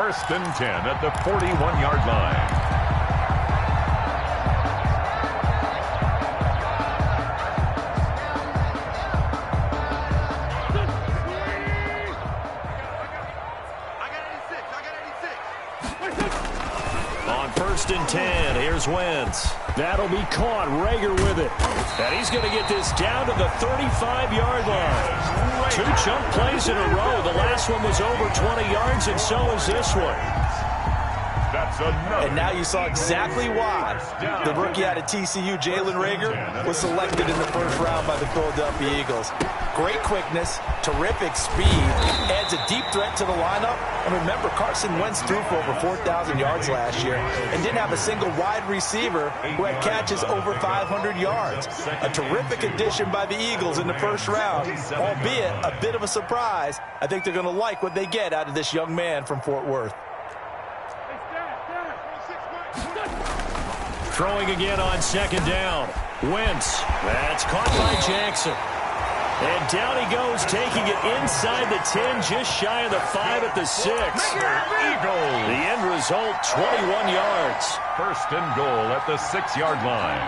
First and 10 at the 41-yard line. First and 10. Here's Wentz. That'll be caught. Rager with it. And he's going to get this down to the 35-yard line. 2 chunk plays in a row. The last one was over 20 yards, and so is this one. And now you saw exactly why the rookie out of TCU, Jalen Rager, was selected in the first round by the Philadelphia Eagles. Great quickness, terrific speed, adds a deep threat to the lineup. And remember, Carson Wentz threw for over 4,000 yards last year and didn't have a single wide receiver who had catches over 500 yards. A terrific addition by the Eagles in the first round, albeit a bit of a surprise. I think they're going to like what they get out of this young man from Fort Worth. Throwing again on second down. Wentz. That's caught by Jackson. And down he goes, taking it inside the 10, just shy of the 5 at the 6. Eagles. The end result, 21 yards. First and goal at the 6-yard line.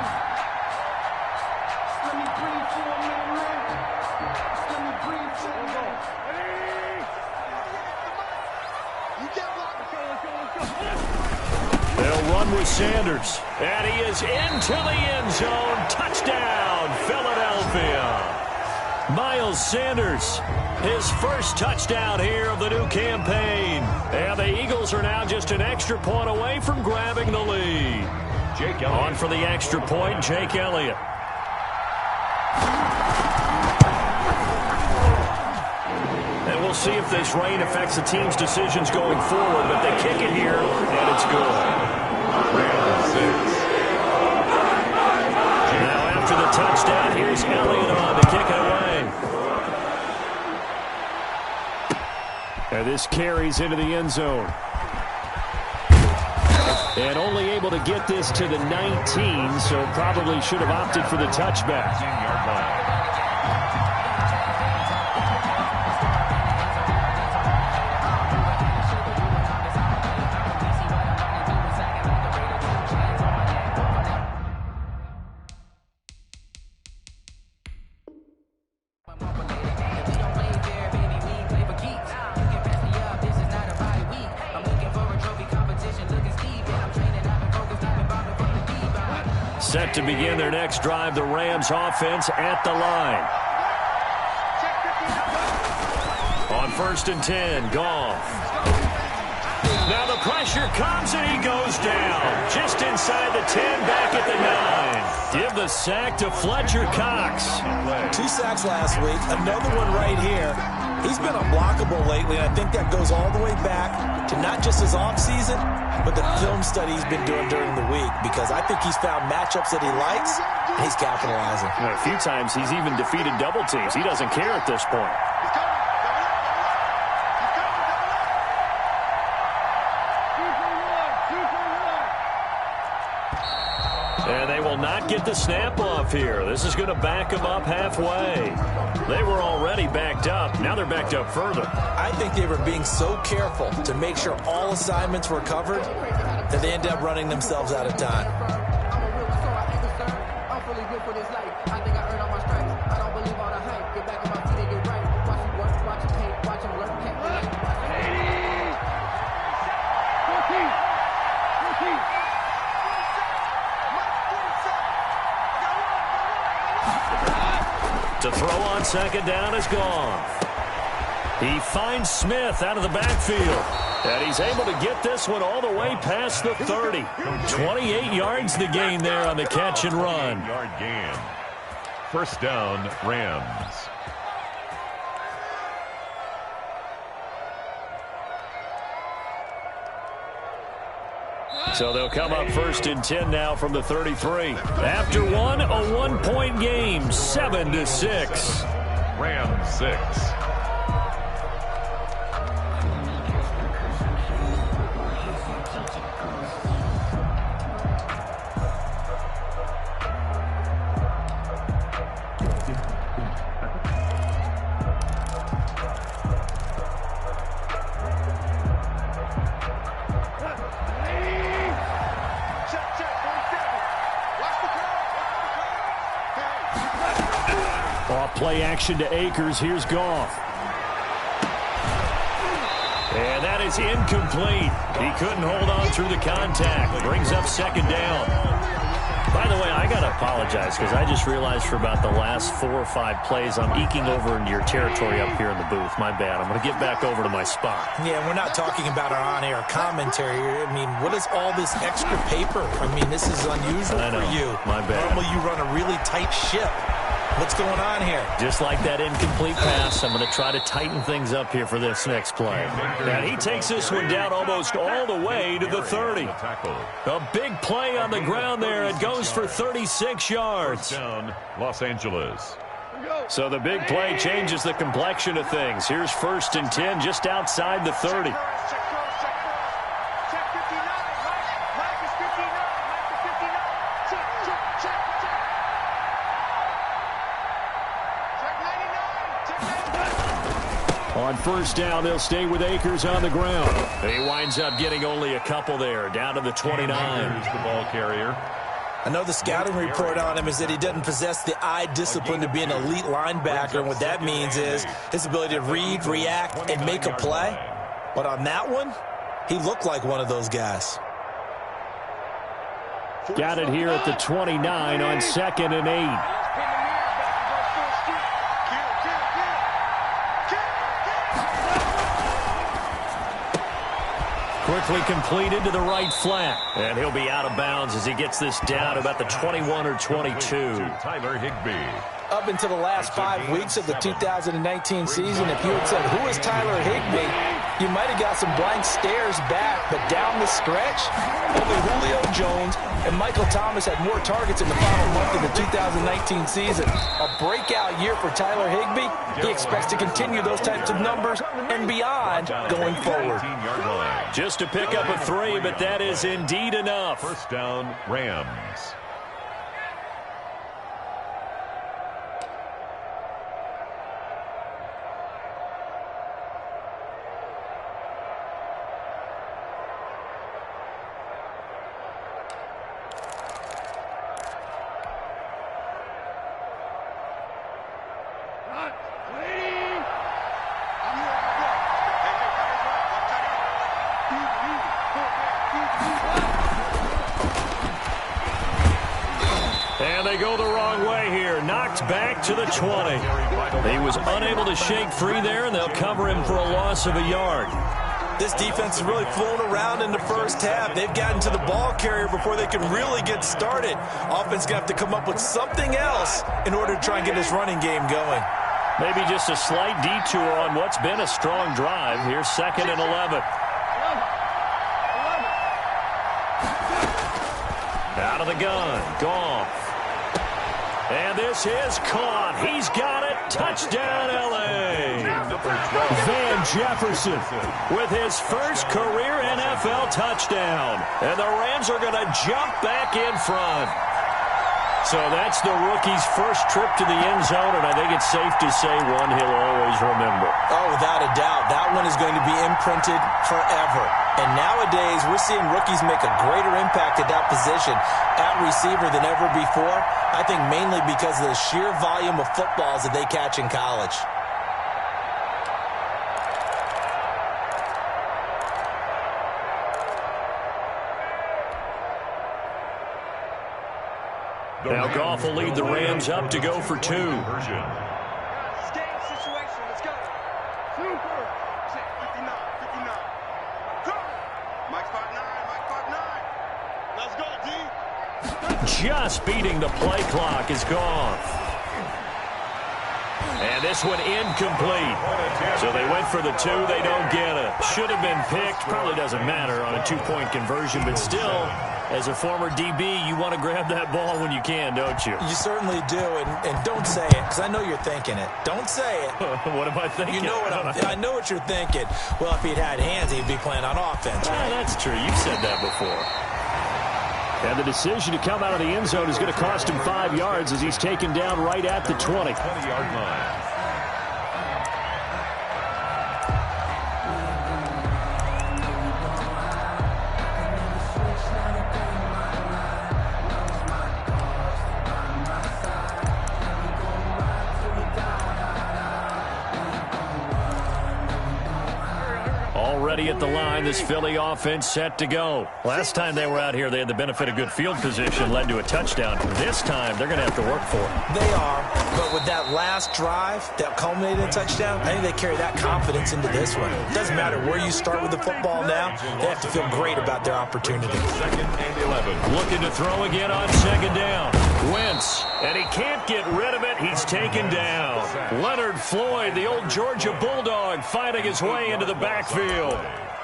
They'll run with Sanders. And he is into the end zone. Touchdown, Philadelphia. Miles Sanders, his first touchdown here of the new campaign. And the Eagles are now just an extra point away from grabbing the lead. Jake Elliott. On for the extra point, Jake Elliott. And we'll see if this rain affects the team's decisions going forward, but they kick it here, and it's good. Rams 6. Now after the touchdown, here's Elliott on to kick it away. And this carries into the end zone. And only able to get this to the 19, so probably should have opted for the touchback. 10-yard line. Set to begin their next drive, the Rams offense at the line. On first and 10, Goff. Now the pressure comes and he goes down. Just inside the 10, back at the 9. Give the sack to Fletcher Cox. 2 sacks last week, another one right here. He's been unblockable lately, and I think that goes all the way back to not just his offseason, but the film study he's been doing during the week, because I think he's found matchups that he likes, and he's capitalizing. A few times he's even defeated double teams. He doesn't care at this point. And they will not get the snap off here. This is going to back them up halfway. They were already backed up. Now they're backed up further. I think they were being so careful to make sure all assignments were covered that they end up running themselves out of time. To throw on second down is Goff. He finds Smith out of the backfield. And he's able to get this one all the way past the 30. 28 yards the gain there on the catch and run. Yard gain. First down, Rams. So they'll come up first and 10 now from the 33. After one, a 1-point game, 7-6. Rams 6. Play action to Akers. Here's Goff. And that is incomplete. He couldn't hold on through the contact. Brings up second down. By the way, I got to apologize because I just realized for about the last 4 or 5 plays, I'm eking over into your territory up here in the booth. My bad. I'm going to get back over to my spot. Yeah, we're not talking about our on-air commentary. I mean, what is all this extra paper? I mean, this is unusual for you. My bad. Normally you run a really tight ship. What's going on here? Just like that incomplete pass, I'm going to try to tighten things up here for this next play. And he takes this one down almost all the way to the 30. A big play on the ground there. It goes for 36 yards. Down, Los Angeles. So the big play changes the complexion of things. Here's 1st and 10 just outside the 30. On 1st down, they'll stay with Akers on the ground. He winds up getting only a couple there, down to the 29. Here's the ball carrier. I know the scouting report on him is that he doesn't possess the eye discipline to be an elite linebacker, and what that means is his ability to read, react, and make a play. But on that one, he looked like one of those guys. Got it here at the 29 on 2nd and 8. Quickly completed to the right flat. And he'll be out of bounds as he gets this down about the 21 or 22. Tyler Higbee. Up until the last 5 weeks of the 2019 season, if you had said, who is Tyler Higbee, you might have got some blank stares back. But down the stretch, only Julio Jones and Michael Thomas had more targets in the final month of the 2019 season. A breakout year for Tyler Higbee. He expects to continue those types of numbers and beyond going forward. Just to pick up a 3, but that is indeed enough. 1st down, Rams. And they go the wrong way here. Knocked back to the 20. He was unable to shake free there, and they'll cover him for a loss of a yard. This defense has really flown around in the first half. They've gotten to the ball carrier before they can really get started. Offense going to have to come up with something else in order to try and get this running game going. Maybe just a slight detour on what's been a strong drive. Here's 2nd and 11. Out of the gun. Goff. And this is caught. He's got it. Touchdown, L.A. Van Jefferson with his first career NFL touchdown. And the Rams are going to jump back in front. So that's the rookie's first trip to the end zone, and I think it's safe to say one he'll always remember. Oh, without a doubt. That one is going to be imprinted forever. And nowadays, we're seeing rookies make a greater impact at that position at receiver than ever before. I think mainly because of the sheer volume of footballs that they catch in college. Now Goff will lead the Rams up to go for 2. Just beating the play clock is Goff. And this one incomplete. So they went for the 2. They don't get it. Should have been picked. Probably doesn't matter on a 2-point conversion, but still, as a former DB, you want to grab that ball when you can, don't you? You certainly do, and don't say it, because I know you're thinking it. Don't say it. What am I thinking? You know what I know what you're thinking. Well, if he'd had hands, he'd be playing on offense. Right? That's true. You've said that before. And the decision to come out of the end zone is going to cost him 5 yards as he's taken down right at the 20. 20-yard line. the line. This Philly offense set to go. Last time they were out here, they had the benefit of good field position, led to a touchdown. This time, they're going to have to work for it. They are, but with that last drive that culminated in a touchdown, I think they carry that confidence into this one. It doesn't matter where you start with the football now. They have to feel great about their opportunity. 2nd and 11. Looking to throw again on 2nd down. Wentz, and he can't get rid of it. He's taken down. Leonard Floyd, the old Georgia Bulldog, fighting his way into the backfield.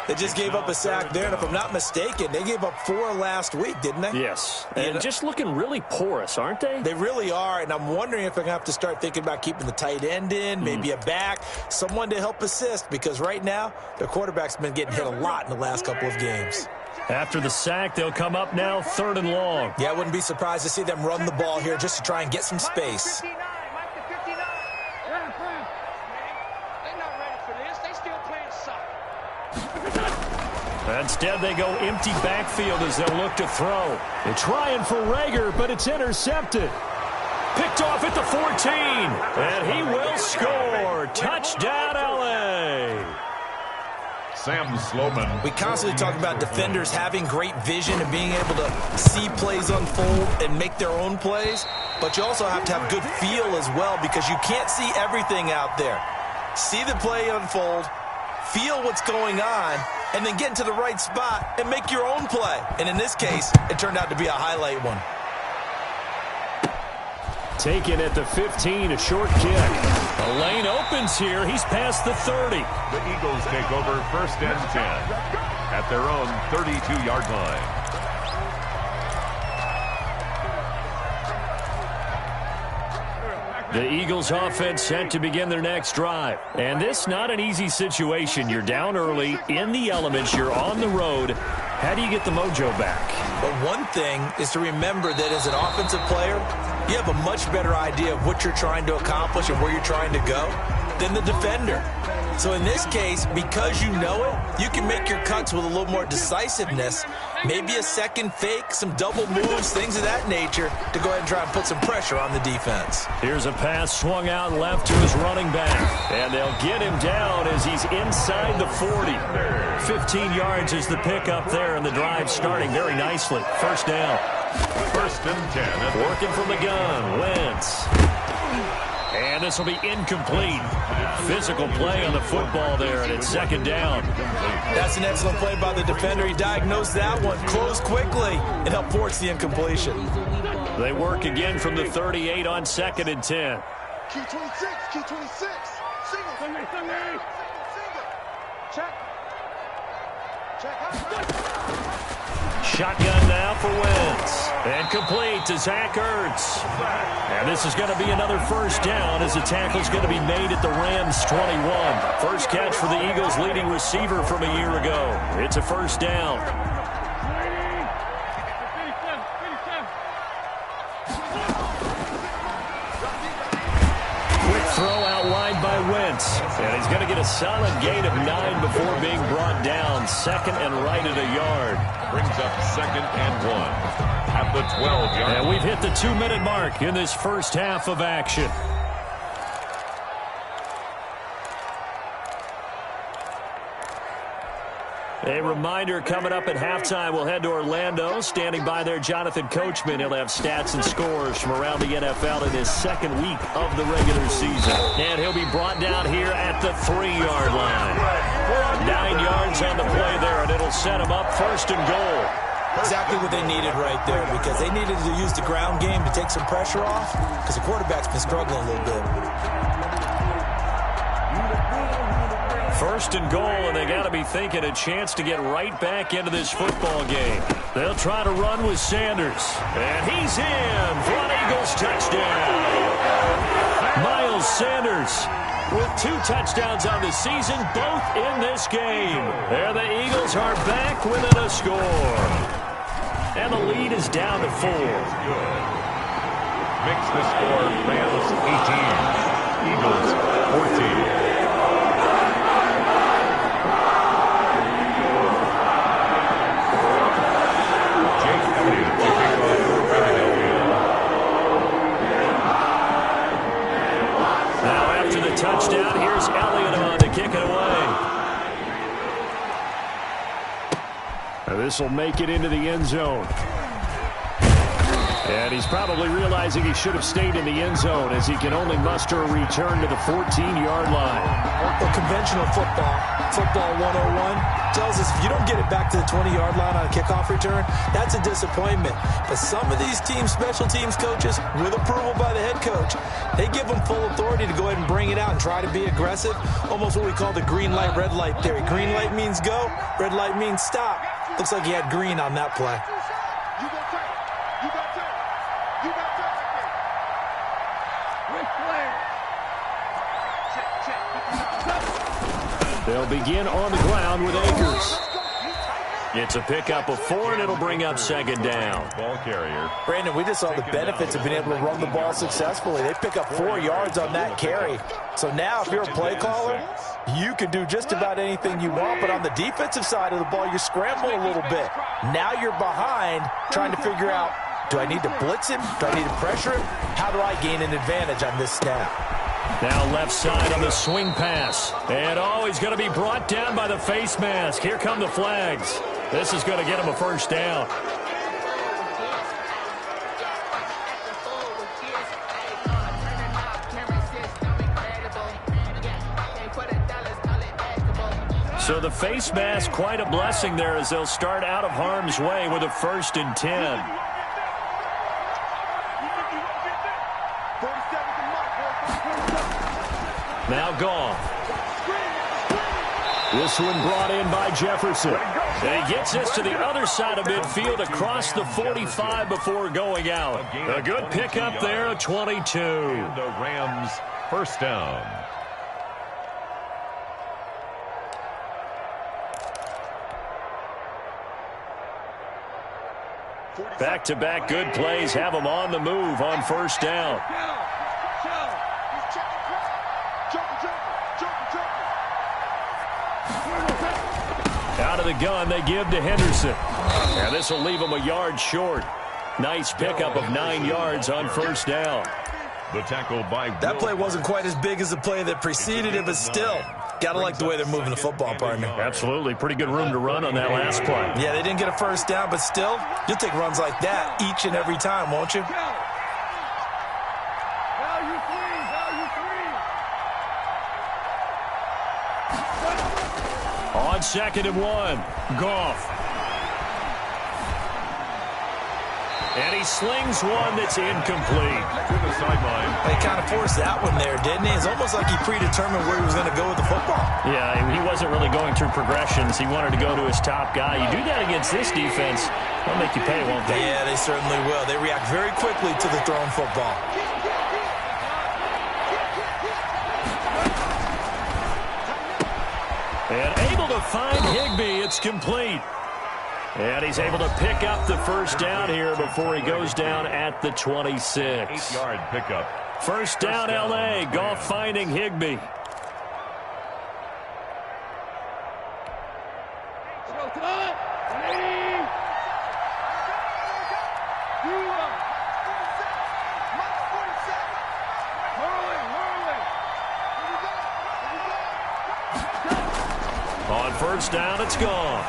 They just gave up a sack there, and if I'm not mistaken, they gave up 4 last week, didn't they? Yes, and just looking really porous, aren't they? They really are, and I'm wondering if they're going to have to start thinking about keeping the tight end in, maybe a back, someone to help assist, because right now, their quarterback's been getting hit a lot in the last couple of games. After the sack, they'll come up now 3rd and long. Yeah, I wouldn't be surprised to see them run the ball here just to try and get some space. Instead, they go empty backfield as they'll look to throw. They're trying for Rager, but it's intercepted. Picked off at the 14, and he will score. Touchdown, L.A. Sam Sloman. We constantly talk about defenders having great vision and being able to see plays unfold and make their own plays, but you also have to have good feel as well because you can't see everything out there. See the play unfold, feel what's going on, and then get into the right spot and make your own play. And in this case, it turned out to be a highlight one. Taken at the 15, a short kick. A lane opens here. He's past the 30. The Eagles take over 1st and 10 at their own 32-yard line. The Eagles offense set to begin their next drive. And this not an easy situation. You're down early, in the elements, you're on the road. How do you get the mojo back? But one thing is to remember that as an offensive player, you have a much better idea of what you're trying to accomplish and where you're trying to go than the defender. So in this case, because you know it, you can make your cuts with a little more decisiveness, maybe a second fake, some double moves, things of that nature, to go ahead and try and put some pressure on the defense. Here's a pass swung out left to his running back, and they'll get him down as he's inside the 40. 15 yards is the pickup there, and the drive starting very nicely. 1st down. 1st and 10. Working from the gun, Wentz. And this will be incomplete. Physical play on the football there, and it's 2nd down. That's an excellent play by the defender. He diagnosed that one, closed quickly, and helped force the incompletion. They work again from the 38 on 2nd and 10. Key 26, key 26. Single. Check. Shotgun now for Wentz. And complete to Zach Ertz. And this is going to be another 1st down as the tackle's going to be made at the Rams' 21. First catch for the Eagles' leading receiver from a year ago. It's a 1st down. Quick throw out wide by Wentz. And he's going to get a solid gain of 9 before being brought down. 2nd and right at a yard. Brings up 2nd and 1 at the 12-yard line. And we've hit the 2-minute mark in this first half of action. A reminder coming up at halftime, we'll head to Orlando. Standing by there, Jonathan Coachman. He'll have stats and scores from around the NFL in his 2nd week of the regular season. And he'll be brought down here at the 3-yard line. 9 yards on the play there, and it'll set him up 1st and goal. Exactly what they needed right there, because they needed to use the ground game to take some pressure off, because the quarterback's been struggling a little bit. 1st and goal, and they got to be thinking a chance to get right back into this football game. They'll try to run with Sanders, and he's in for an Eagles touchdown. Miles Sanders with 2 touchdowns on the season, both in this game. And the Eagles are back within a score. And the lead is down to 4. Makes the score Rams 18, Eagles 14. Touchdown. Here's Elliott on to kick it away. This will make it into the end zone. And he's probably realizing he should have stayed in the end zone as he can only muster a return to the 14-yard line. Well, conventional football 101, tells us if you don't get it back to the 20-yard line on a kickoff return, that's a disappointment. But some of these special teams coaches, with approval by the head coach, they give them full authority to go ahead and bring it out and try to be aggressive, almost what we call the green light, red light theory. Green light means go, red light means stop. Looks like he had green on that play. They'll begin on the ground with Akers. It's a pickup of 4, and it'll bring up second down. Ball carrier. Brandon, we just saw the benefits of being able to run the ball successfully. They pick up 4 yards on that carry. So now if you're a play caller, you can do just about anything you want. But on the defensive side of the ball, you scramble a little bit. Now you're behind trying to figure out, do I need to blitz him? Do I need to pressure him? How do I gain an advantage on this snap? Now left side on the swing pass. And he's going to be brought down by the face mask. Here come the flags. This is going to get him a first down. So the face mask, quite a blessing there as they'll start out of harm's way with a 1st and 10. Now Goff. This one brought in by Jefferson. And he gets this to the other side of midfield across the 45 before going out. A good pickup there, a 22. The Rams first down. Back-to-back good plays have them on the move on first down. Out of the gun, they give to Henderson. And this will leave him a yard short. Nice pickup of 9 yards on first down. The tackle by that play wasn't quite as big as the play that preceded it, but still, got to like the way they're moving the football, partner. Absolutely. Pretty good room to run on that last play. Yeah, they didn't get a first down, but still, you'll take runs like that each and every time, won't you? On 2nd and 1, Goff. And he slings one that's incomplete. To the sideline. They kind of forced that one there, didn't he? It's almost like he predetermined where he was going to go with the football. Yeah, he wasn't really going through progressions. He wanted to go to his top guy. You do that against this defense, they'll make you pay, won't they? Yeah, they certainly will. They react very quickly to the thrown football. And able to find Higbee. It's complete. And he's able to pick up the first down here before he goes down at the 26. 8-yard pickup. First down, L.A. Goff finding Higbee. On first down, it's gone.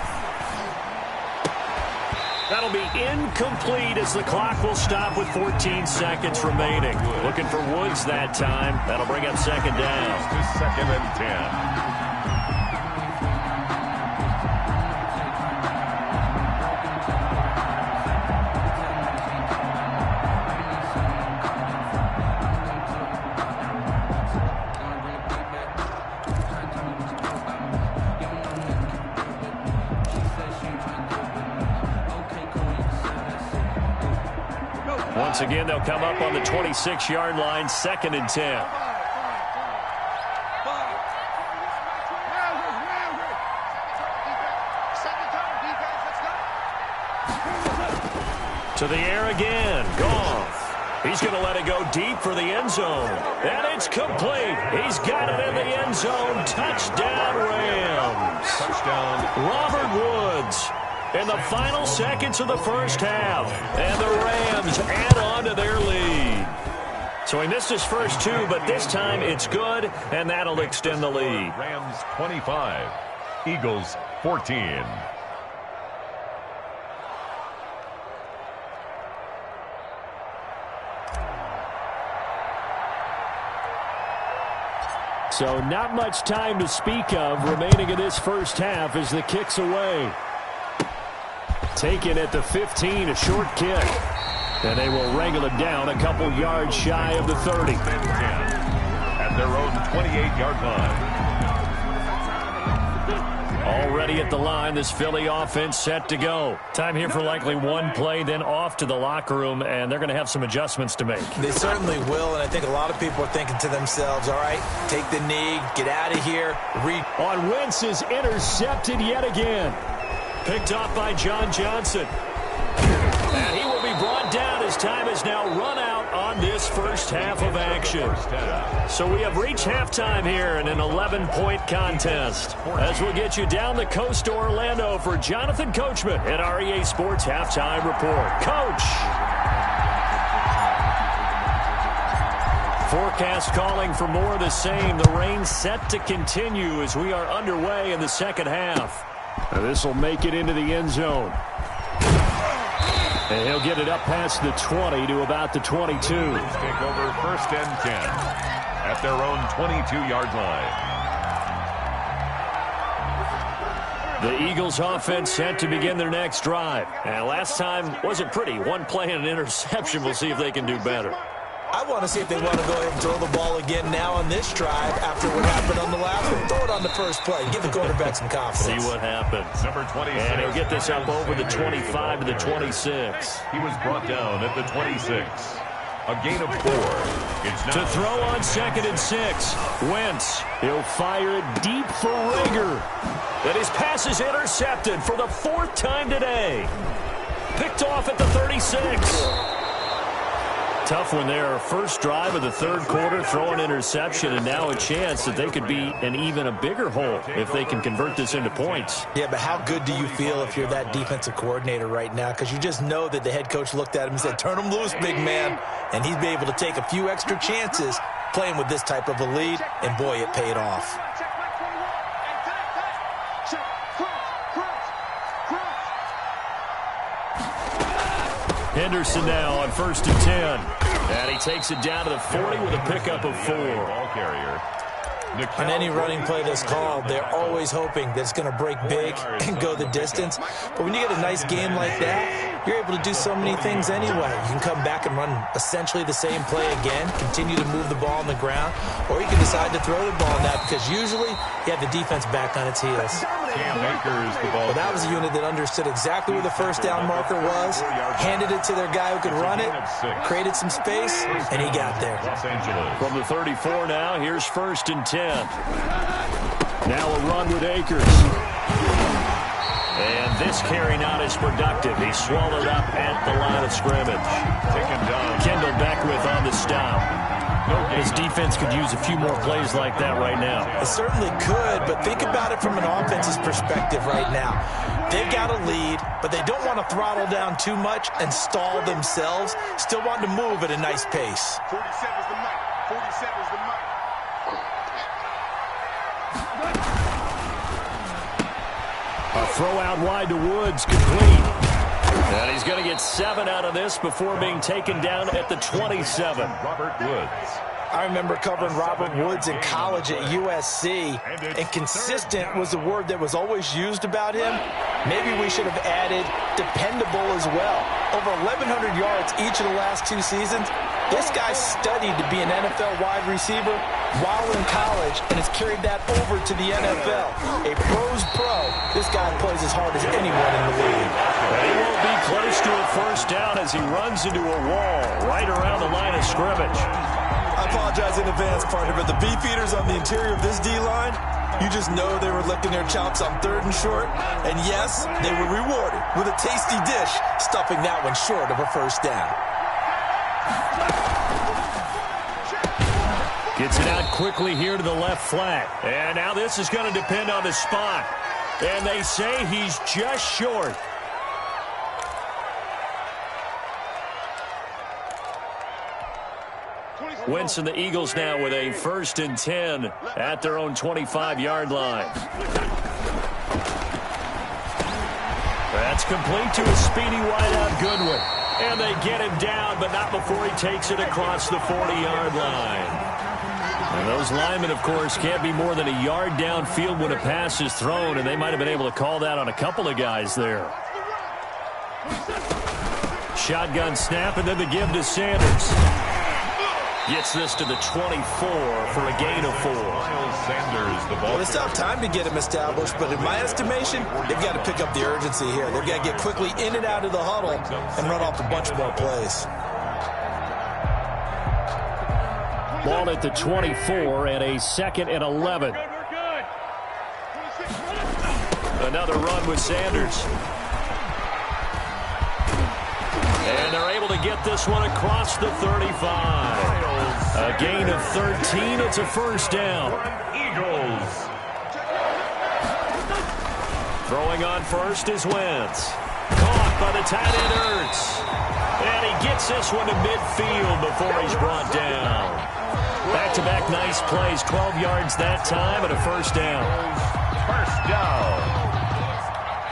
That'll be incomplete as the clock will stop with 14 seconds remaining. Looking for Woods that time. That'll bring up second down. To 2nd and 10. Once again, they'll come up on the 26-yard line, 2nd and 10. To the air again. Goff. He's going to let it go deep for the end zone. And it's complete. He's got it in the end zone. Touchdown, Rams. Touchdown. Robert Woods. In the final seconds of the first half. And the Rams add on to their lead. So he missed his first 2, but this time it's good, and that'll extend the lead. Rams 25, Eagles 14. So not much time to speak of remaining in this first half as the kick's away. Taken at the 15, a short kick. And they will wrangle it down a couple yards shy of the 30. At their own 28-yard line. Already at the line, this Philly offense set to go. Time here for likely one play, then off to the locker room, and they're going to have some adjustments to make. They certainly will, and I think a lot of people are thinking to themselves, all right, take the knee, get out of here. On Wentz is intercepted yet again. Picked off by John Johnson. And he will be brought down as time has now run out on this first half of action. So we have reached halftime here in an 11-point contest. As we'll get you down the coast to Orlando for Jonathan Coachman at our EA Sports Halftime Report. Coach! Forecast calling for more of the same. The rain set to continue as we are underway in the second half. And this will make it into the end zone. And he'll get it up past the 20 to about the 22. Take over first and 10 at their own 22-yard line. The Eagles offense set to begin their next drive. And last time wasn't pretty. One play and an interception. We'll see if they can do better. I want to see if they want to go ahead and throw the ball again now on this drive after what happened on the last one. Throw it on the first play. Give the quarterback some confidence. See what happens. Number 26. And he'll get this up over the 25 to the 26. He was brought down at the 26. A gain of 4. It's now to throw on 2nd and 6. Wentz. He'll fire it deep for Rager. And his pass is intercepted for the 4th time today. Picked off at the 36. Tough one there. First drive of the third quarter, throw an interception, and now a chance that they could be in even a bigger hole if they can convert this into points. Yeah, but how good do you feel if you're that defensive coordinator right now? Because you just know that the head coach looked at him and said, turn him loose, big man. And he's been able to take a few extra chances playing with this type of a lead, and boy, it paid off. Henderson now on 1st and 10. And he takes it down to the 40 with a pickup of 4. Ball carrier. On any running play that's called, they're always hoping that it's going to break big and go the distance. But when you get a nice game like that, you're able to do so many things anyway. You can come back and run essentially the same play again, continue to move the ball on the ground, or you can decide to throw the ball now because usually you have the defense back on its heels. Well, that was a unit that understood exactly where the first down marker was, handed it to their guy who could run it, created some space, and he got there. From the 34 now, here's 1st and 10. Now a run with Akers. And this carry not as productive. He's swallowed up at the line of scrimmage. Taken down. Kendall Beckwith on the stop. His defense could use a few more plays like that right now. It certainly could, but think about it from an offense's perspective right now. They've got a lead, but they don't want to throttle down too much and stall themselves. Still want to move at a nice pace. 47's the mic. 47's the mic. A throw out wide to Woods, complete. And he's going to get 7 out of this before being taken down at the 27. Robert Woods. I remember covering Robert Woods in college at USC, and consistent was the word that was always used about him. Maybe we should have added dependable as well. Over 1,100 yards each of the last 2 seasons. This guy studied to be an NFL wide receiver while in college and has carried that over to the NFL. A pro's pro. This guy plays as hard as anyone in the league. And he won't be close to a first down as he runs into a wall right around the line of scrimmage. I apologize in advance, partner, but the beefeaters on the interior of this D-line, you just know they were licking their chops on 3rd and short. And yes, they were rewarded with a tasty dish, stuffing that one short of a first down. Gets it out quickly here to the left flat. And now this is going to depend on the spot. And they say he's just short. Wentz and the Eagles now with a 1st and 10 at their own 25-yard line. That's complete to a speedy wideout Goodwin. And they get him down, but not before he takes it across the 40-yard line. And those linemen, of course, can't be more than a yard downfield when a pass is thrown, and they might have been able to call that on a couple of guys there. Shotgun snap, and then the give to Sanders. Gets this to the 24 for a gain of 4. Miles Sanders, the ball. Well, it's tough time to get him established, but in my estimation, they've got to pick up the urgency here. They've got to get quickly in and out of the huddle and run off a bunch more plays. Ball at the 24 and a 2nd and 11. Another run with Sanders. And they're able to get this one across the 35. A gain of 13. It's a first down. Eagles. Throwing on first is Wentz. Caught by the tight end Ertz. And he gets this one to midfield before he's brought down. Back-to-back nice plays. 12 yards that time and a first down. First down.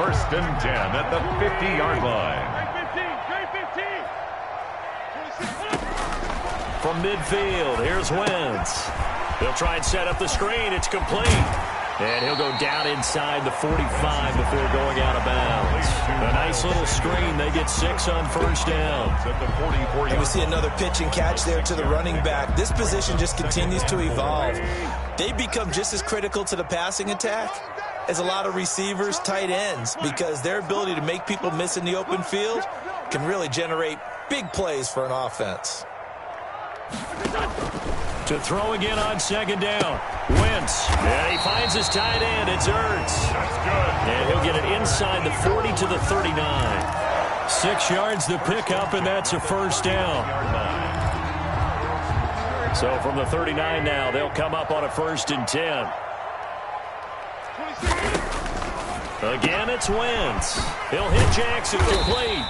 1st and 10 at the 50-yard line. From midfield, here's Wentz. He'll try and set up the screen. It's complete. And he'll go down inside the 45 before going out of bounds. A nice little screen. They get 6 on first down. And we see another pitch and catch there to the running back. This position just continues to evolve. They become just as critical to the passing attack as a lot of receivers, tight ends, because their ability to make people miss in the open field can really generate big plays for an offense. To throw again on 2nd down. Wentz. And he finds his tight end. It's Ertz. That's good. And he'll get it inside the 40 to the 39. 6 yards to pick up, and that's a first down. So from the 39 now, they'll come up on a 1st and 10. Again, it's Wentz. He'll hit Jackson complete.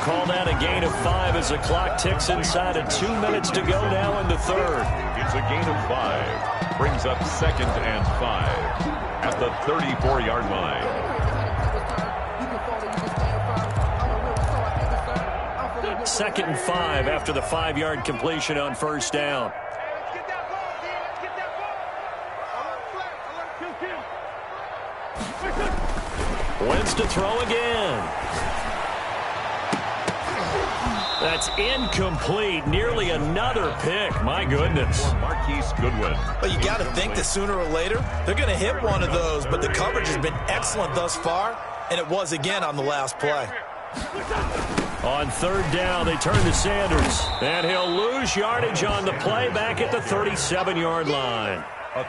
Call that a gain of 5 as the clock ticks inside of 2 minutes to go now in the 3rd. It's a gain of 5. Brings up 2nd and 5 at the 34-yard line. Second and 5 after the 5-yard completion on first down. Wentz to throw again. That's incomplete. Nearly another pick. My goodness. Marquise Goodwin. Well, you got to think that sooner or later, they're going to hit one of those, but the coverage has been excellent thus far, and it was again on the last play. On 3rd down, they turn to Sanders, and he'll lose yardage on the play back at the 37-yard line.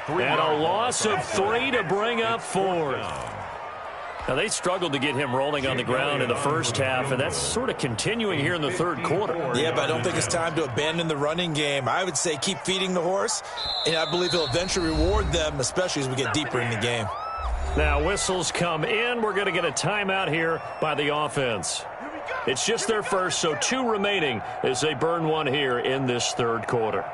And a loss of 3 to bring up 4th. Now, they struggled to get him rolling on the ground in the first half, and that's sort of continuing here in the 3rd quarter. Yeah, but I don't think it's time to abandon the running game. I would say keep feeding the horse, and I believe he'll eventually reward them, especially as we get deeper in the game. Now, whistles come in. We're going to get a timeout here by the offense. It's just their first, so 2 remaining as they burn one here in this 3rd quarter.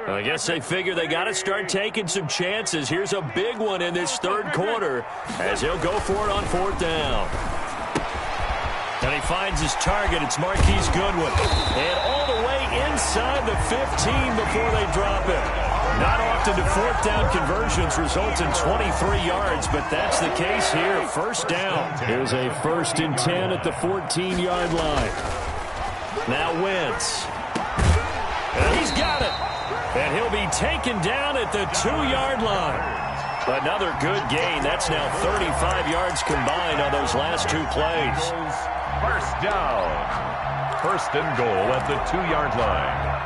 I guess they figure they got to start taking some chances. Here's a big one in this 3rd quarter as he'll go for it on 4th down. And he finds his target. It's Marquise Goodwin. And all the way inside the 15 before they drop it. Not often do 4th down conversions result in 23 yards, but that's the case here. First down. Here's a 1st and 10 at the 14-yard line. Now Wentz. And he's got it. And he'll be taken down at the 2-yard line. Another good gain. That's now 35 yards combined on those last 2 plays. First down. 1st and goal at the 2-yard line.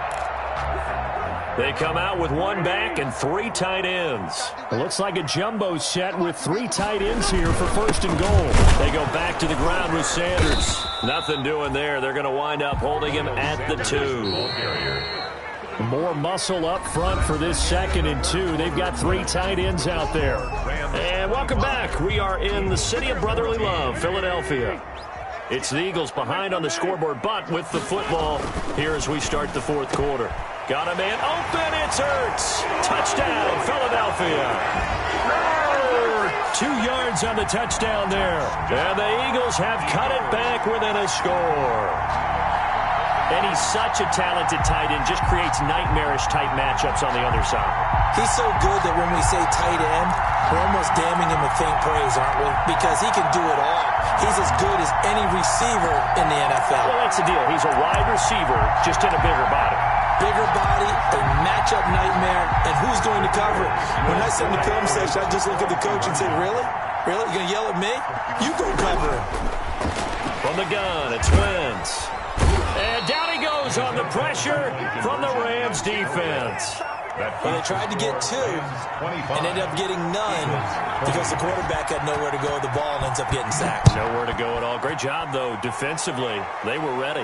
They come out with 1 back and 3 tight ends. It looks like a jumbo set with 3 tight ends here for 1st and goal. They go back to the ground with Sanders. Nothing doing there. They're going to wind up holding him at the 2. More muscle up front for this 2nd and 2. They've got 3 tight ends out there. And welcome back. We are in the city of brotherly love, Philadelphia. It's the Eagles behind on the scoreboard, but with the football here as we start the fourth quarter. Got a man open. It's Ertz. Touchdown, Philadelphia. 2 yards on the touchdown there. And the Eagles have cut it back within a score. And he's such a talented tight end, just creates nightmarish-type matchups on the other side. He's so good that when we say tight end, we're almost damning him with faint praise, aren't we? Because he can do it all. He's as good as any receiver in the NFL. Well, that's the deal. He's a wide receiver, just in a bigger body. Bigger body, a matchup nightmare, and who's going to cover it? When I sit in the film session, I just look at the coach and say, really? Really? You going to yell at me? You go cover him. From the gun, it's Wentz. And down he goes on the pressure from the Rams defense. Well, they tried to get 2 and ended up getting none because the quarterback had nowhere to go with the ball and ends up getting sacked. Nowhere to go at all. Great job, though, defensively. They were ready.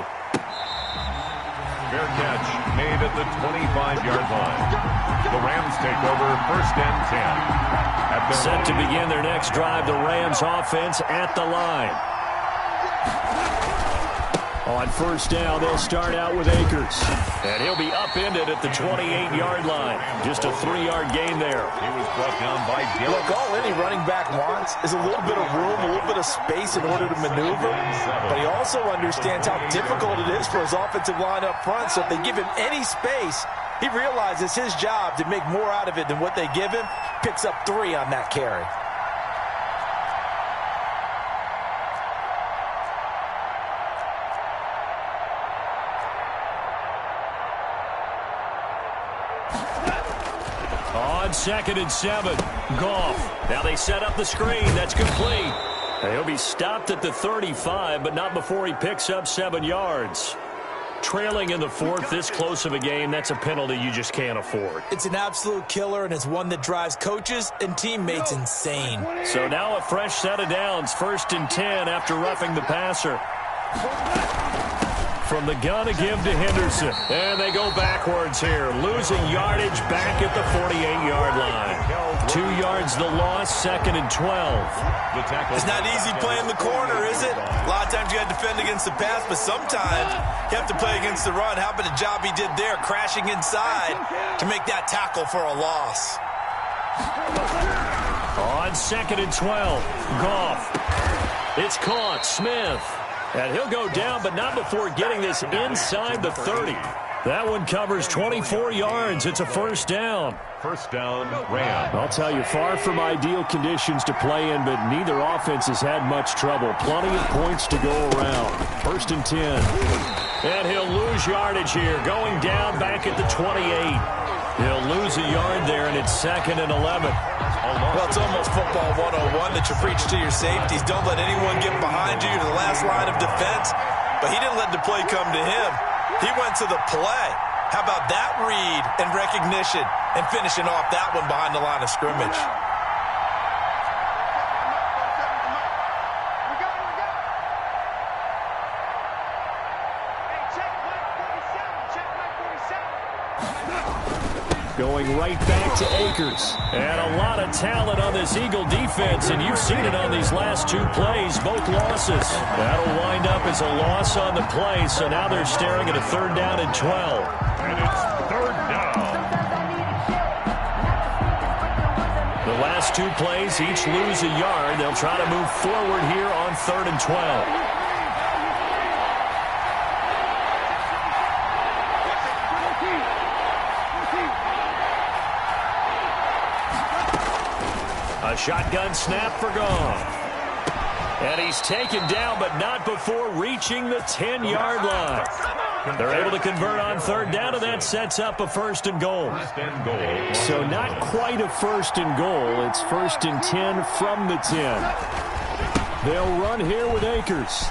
Fair catch made at the 25-yard line. The Rams take over 1st and 10. Set to begin their next drive, the Rams offense at the line. On 1st down, they'll start out with Akers. And he'll be upended at the 28-yard line. Just a 3-yard gain there. He was brought down by Gillett. Look, all any running back wants is a little bit of room, a little bit of space in order to maneuver. But he also understands how difficult it is for his offensive line up front. So if they give him any space, he realizes his job to make more out of it than what they give him. Picks up 3 on that carry. On 2nd and 7, Goff. Now they set up the screen. That's complete. And he'll be stopped at the 35, but not before he picks up 7 yards. Trailing in the 4th, this close of a game, that's a penalty you just can't afford. It's an absolute killer, and it's one that drives coaches and teammates insane. So now a fresh set of downs. 1st and 10 after roughing the passer. From the gun to give to Henderson. And they go backwards here. Losing yardage back at the 48-yard line. 2 yards the loss, 2nd and 12. It's not easy playing the corner, is it? A lot of times you got to defend against the pass, but sometimes you have to play against the run. How about the job he did there, crashing inside to make that tackle for a loss? On 2nd and 12, Goff. It's caught, Smith. And he'll go down, but not before getting this inside the 30. That one covers 24 yards. It's a 1st down. 1st down, Rams. I'll tell you, far from ideal conditions to play in, but neither offense has had much trouble. Plenty of points to go around. 1st and 10. And he'll lose yardage here, going down back at the 28. He'll lose a yard there, and it's 2nd and 11. Well, it's almost football 101 that you preach to your safeties. Don't let anyone get behind you to the last line of defense. But he didn't let the play come to him. He went to the play. How about that read and recognition and finishing off that one behind the line of scrimmage? Going right back to Akers. And a lot of talent on this Eagle defense, and you've seen it on these last 2 plays, both losses. That'll wind up as a loss on the play, so now they're staring at a 3rd down and 12. And it's 3rd down. The last 2 plays, each lose a yard. They'll try to move forward here on 3rd and 12. A shotgun snap for Goff. And he's taken down, but not before reaching the 10-yard line. They're able to convert on 3rd down, and that sets up a 1st and goal. So not quite a 1st and goal. It's 1st and 10 from the 10. They'll run here with Akers.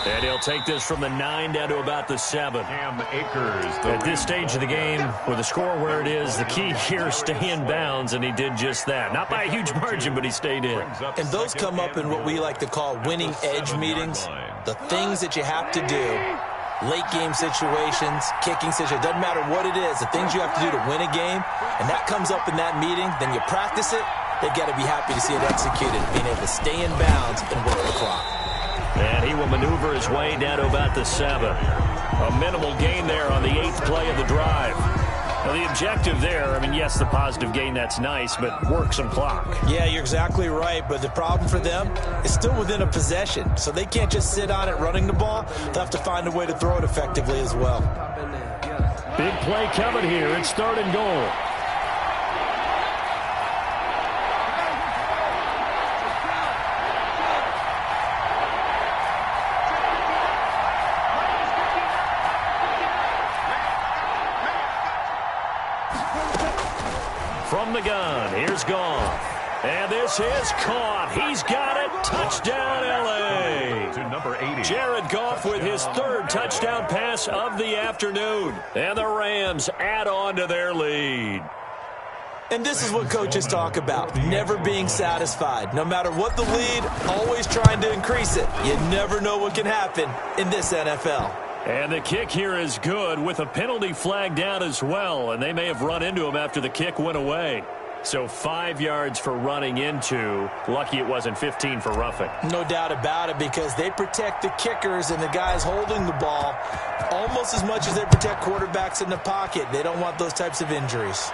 And he'll take this from the 9 down to about the 7. At this stage of the game, with the score where it is, the key here is stay in bounds, and he did just that. Not by a huge margin, but he stayed in. And those come up in what we like to call winning edge meetings. The things that you have to do, late game situations, kicking situations, doesn't matter what it is, the things you have to do to win a game, and that comes up in that meeting, then you practice it, they've got to be happy to see it executed, being able to stay in bounds and work the clock. And he will maneuver his way down to about the 7. A minimal gain there on the 8th play of the drive. Now, the objective there, I mean, yes, the positive gain, that's nice, but work some clock. Yeah, you're exactly right, but the problem for them is still within a possession, so they can't just sit on it running the ball. They'll have to find a way to throw it effectively as well. Big play coming here. It's 3rd and goal. From the gun, here's Goff. And this is caught. He's got it. Touchdown, L.A. To number 80. Jared Goff with his 3rd touchdown pass of the afternoon. And the Rams add on to their lead. And this is what coaches talk about, never being satisfied. No matter what the lead, always trying to increase it. You never know what can happen in this NFL. And the kick here is good with a penalty flag down as well. And they may have run into him after the kick went away. So 5 yards for running into. Lucky it wasn't 15 for roughing. No doubt about it, because they protect the kickers and the guys holding the ball almost as much as they protect quarterbacks in the pocket. They don't want those types of injuries.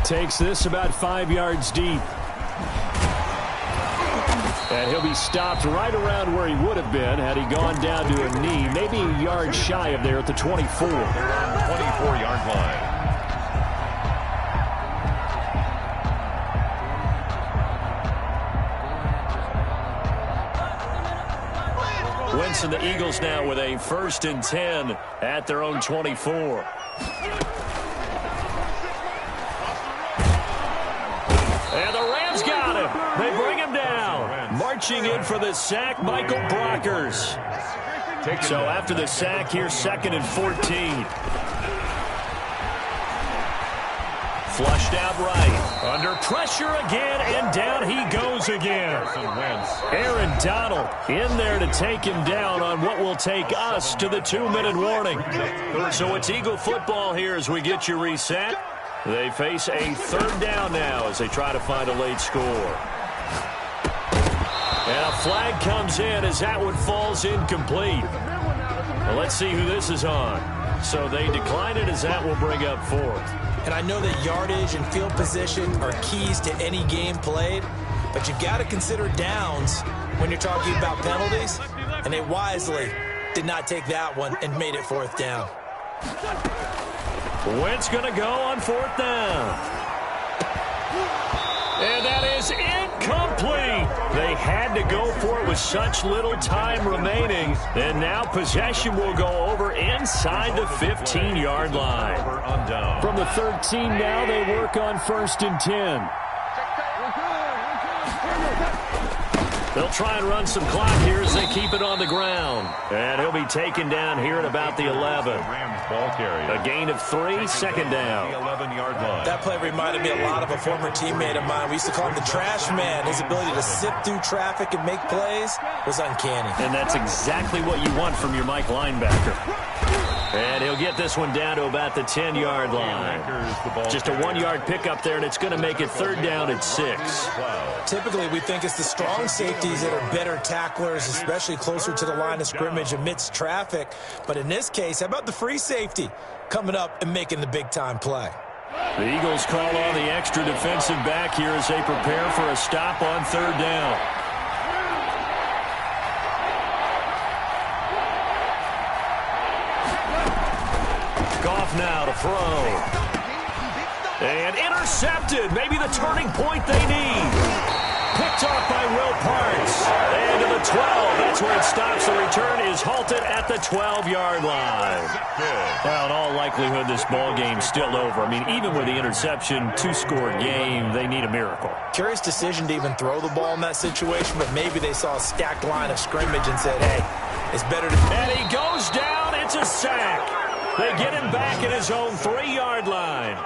Takes this about 5 yards deep. And he'll be stopped right around where he would have been had he gone down to a knee, maybe a yard shy of there at the 24. 24-yard line. Wentz and the Eagles now with a 1st and 10 at their own 24. And the Rams got him. They bring him down. Marching in for the sack, Michael Brockers. So after the sack, here's 2nd and 14. Flushed out right. Under pressure again, and down he goes again. Aaron Donald in there to take him down on what will take us to the 2-minute warning. So it's Eagle football here as we get you reset. They face a 3rd down now as they try to find a late score. And a flag comes in as that one falls incomplete. Well, let's see who this is on. So they decline it as that will bring up 4th. And I know that yardage and field position are keys to any game played, but you've got to consider downs when you're talking about penalties, and they wisely did not take that one and made it 4th down. Wentz going to go on 4th down. And that is incomplete. They had to go for it with such little time remaining. And now possession will go over inside the 15-yard line. From the 13 now, they work on 1st and 10. They'll try and run some clock here as they keep it on the ground. And he'll be taken down here at about the 11. A gain of 3, 2nd down. 11-yard line. That play reminded me a lot of a former teammate of mine. We used to call him the trash man. His ability to sift through traffic and make plays was uncanny. And that's exactly what you want from your Mike linebacker. And he'll get this one down to about the 10-yard line. Just a 1-yard pickup there, and it's going to make it 3rd down at 6. Typically, we think it's the strong safeties that are better tacklers, especially closer to the line of scrimmage amidst traffic. But in this case, how about the free safety coming up and making the big-time play? The Eagles call on the extra defensive back here as they prepare for a stop on 3rd down. Goff now to throw. And intercepted. Maybe the turning point they need. Picked off by Will Parks. And to the 12. That's where it stops. The return is halted at the 12-yard line. Well, in all likelihood, this ball game's still over. I mean, even with the interception, 2-score game, they need a miracle. Curious decision to even throw the ball in that situation, but maybe they saw a stacked line of scrimmage and said, hey, it's better to... And he goes down. It's a sack. They get him back at his own 3-yard line.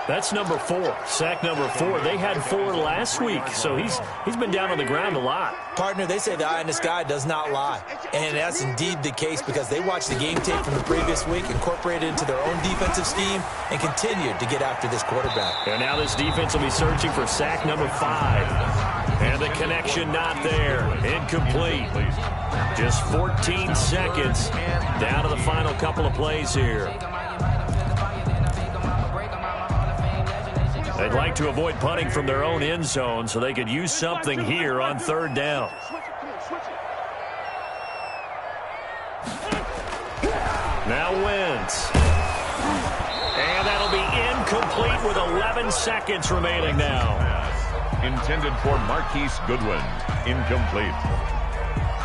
That's number 4. Sack number 4. They had 4 last week, so he's been down on the ground a lot. Partner, they say the eye in the sky does not lie. And that's indeed the case because they watched the game tape from the previous week, incorporated it into their own defensive scheme, and continued to get after this quarterback. And now this defense will be searching for sack number 5. And the connection not there. Incomplete. Just 14 seconds down to the final couple of plays here. They'd like to avoid punting from their own end zone so they could use something here on third down. Now Wentz. And that'll be incomplete with 11 seconds remaining now. Intended for Marquise Goodwin. Incomplete.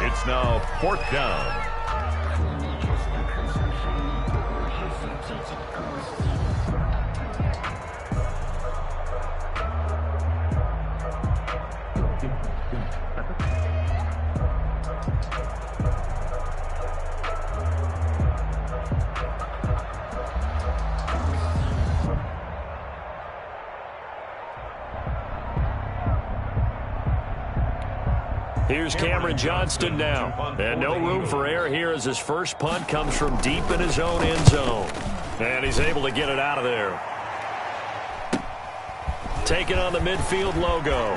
It's now fourth down. Here's Cameron Johnston now. And no room for error here as his first punt comes from deep in his own end zone. And he's able to get it out of there. Taking on the midfield logo.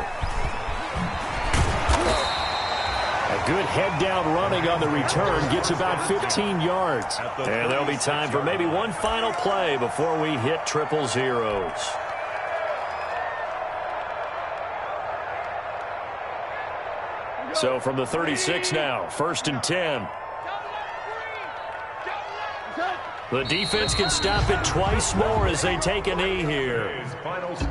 A good head-down running on the return gets about 15 yards. And there'll be time for maybe one final play before we hit triple zeros. So from the 36 now, 1st and 10. The defense can stop it twice more as they take a knee here.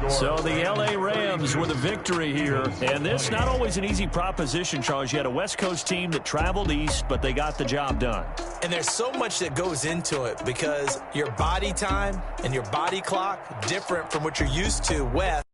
So the L.A. Rams with a victory here. And this not always an easy proposition, Charles. You had a West Coast team that traveled east, but they got the job done. And there's so much that goes into it because your body time and your body clock different from what you're used to west.